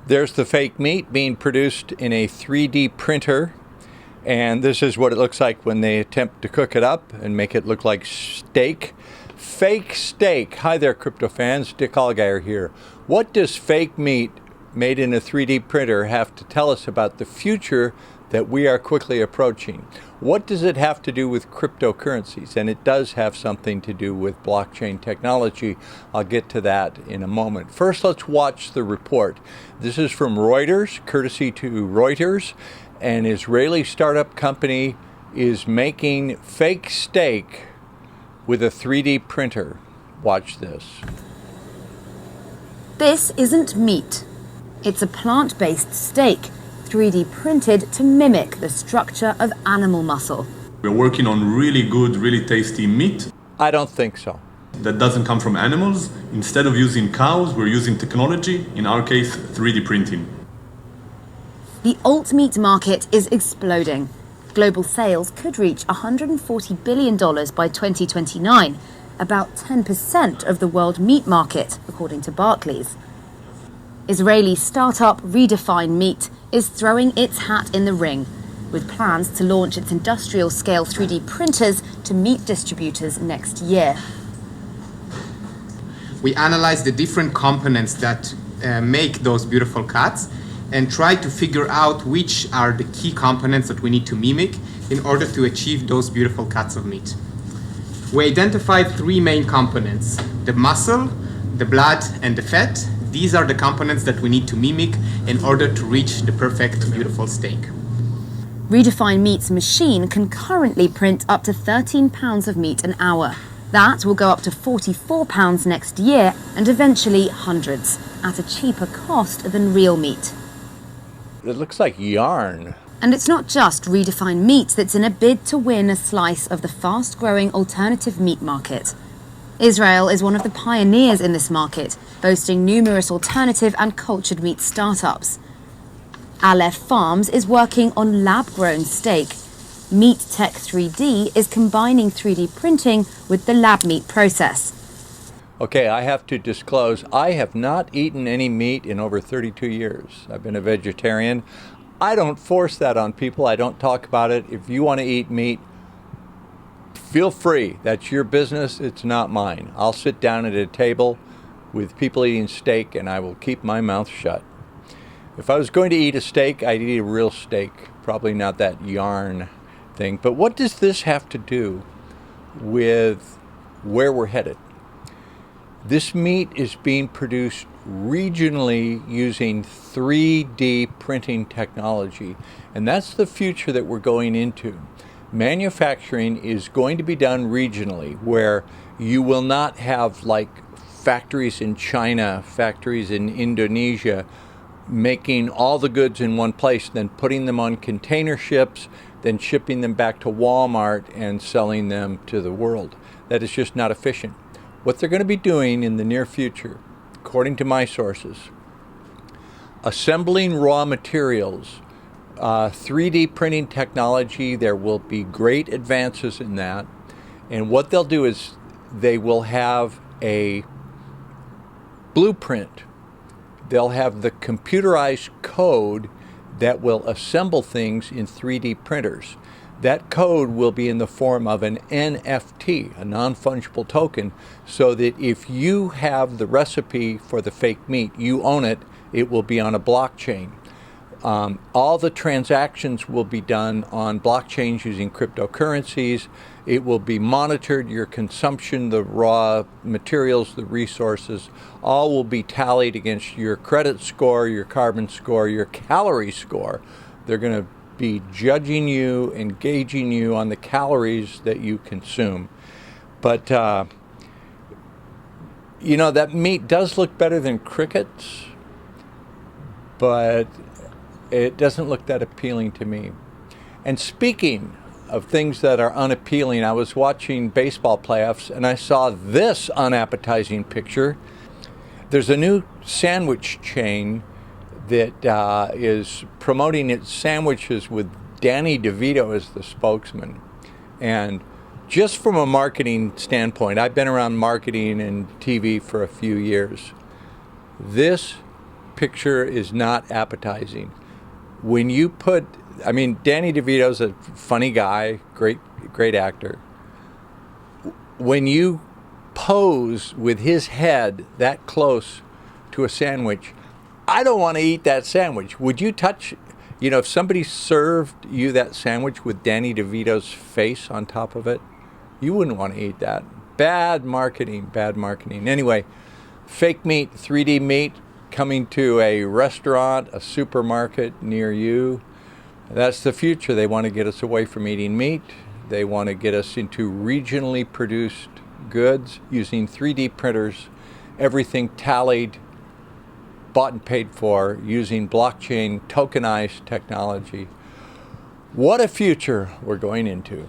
There's the fake meat being produced in a 3D printer. And this is what it looks like when they attempt to cook it up and make it look like steak. Fake steak. Hi there, crypto fans. Dick Allgire here. What does fake meat made in a 3D printer have to tell us about the future that we are quickly approaching? What does it have to do with cryptocurrencies? And it does have something to do with blockchain technology. I'll get to that in a moment. First, let's watch the report. This is from Reuters, courtesy to Reuters. An Israeli startup company is making fake steak with a 3D printer. Watch this. This isn't meat. It's a plant-based steak, 3D printed to mimic the structure of animal muscle. We're working on really good, really tasty meat. I don't think so. That doesn't come from animals. Instead of using cows, we're using technology, in our case, 3D printing. The alt meat market is exploding. Global sales could reach $140 billion by 2029, about 10% of the world meat market, according to Barclays. Israeli startup Redefine Meat is throwing its hat in the ring, with plans to launch its industrial-scale 3D printers to meat distributors next year. We analyze the different components that make those beautiful cuts and try to figure out which are the key components that we need to mimic in order to achieve those beautiful cuts of meat. We identified three main components: the muscle, the blood, and the fat. These are the components that we need to mimic in order to reach the perfect, beautiful steak. Redefine Meat's machine can currently print up to 13 pounds of meat an hour. That will go up to 44 pounds next year and eventually hundreds, at a cheaper cost than real meat. It looks like yarn. And it's not just Redefine Meat that's in a bid to win a slice of the fast-growing alternative meat market. Israel is one of the pioneers in this market, boasting numerous alternative and cultured meat startups. Aleph Farms is working on lab-grown steak. Meat Tech 3D is combining 3D printing with the lab meat process. Okay, I have to disclose, I have not eaten any meat in over 32 years. I've been a vegetarian. I don't force that on people. I don't talk about it. If you want to eat meat, feel free. That's your business. It's not mine. I'll sit down at a table with people eating steak and I will keep my mouth shut. If I was going to eat a steak, I'd eat a real steak. Probably not that yarn thing. But what does this have to do with where we're headed? This meat is being produced regionally using 3D printing technology, and that's the future that we're going into. Manufacturing is going to be done regionally, where you will not have like factories in China, factories in Indonesia, making all the goods in one place, then putting them on container ships, then shipping them back to Walmart and selling them to the world. That is just not efficient. What they're going to be doing in the near future, according to my sources, assembling raw materials, 3D printing technology, there will be great advances in that. And what they'll do is they will have a blueprint. They'll have the computerized code that will assemble things in 3D printers. That code will be in the form of an NFT, a non-fungible token, so that if you have the recipe for the fake meat, you own it, it will be on a blockchain. All the transactions will be done on blockchains using cryptocurrencies. It will be monitored, your consumption, the raw materials, the resources, all will be tallied against your credit score, your carbon score, your calorie score. They're going to be judging you, engaging you on the calories that you consume. But, you know, that meat does look better than crickets, but it doesn't look that appealing to me. And speaking of things that are unappealing, I was watching baseball playoffs and I saw this unappetizing picture. There's a new sandwich chain that is promoting its sandwiches with Danny DeVito as the spokesman. And just from a marketing standpoint, I've been around marketing and TV for a few years. This picture is not appetizing. When you put, I mean, Danny DeVito's a funny guy, great actor. When you pose with his head that close to a sandwich, I don't want to eat that sandwich. Would you touch, if somebody served you that sandwich with Danny DeVito's face on top of it, you wouldn't want to eat that. Bad marketing. Anyway, fake meat, 3D meat, coming to a restaurant, a supermarket near you. That's the future. They want to get us away from eating meat. They want to get us into regionally produced goods using 3D printers, everything tallied, bought and paid for, using blockchain tokenized technology. What a future we're going into.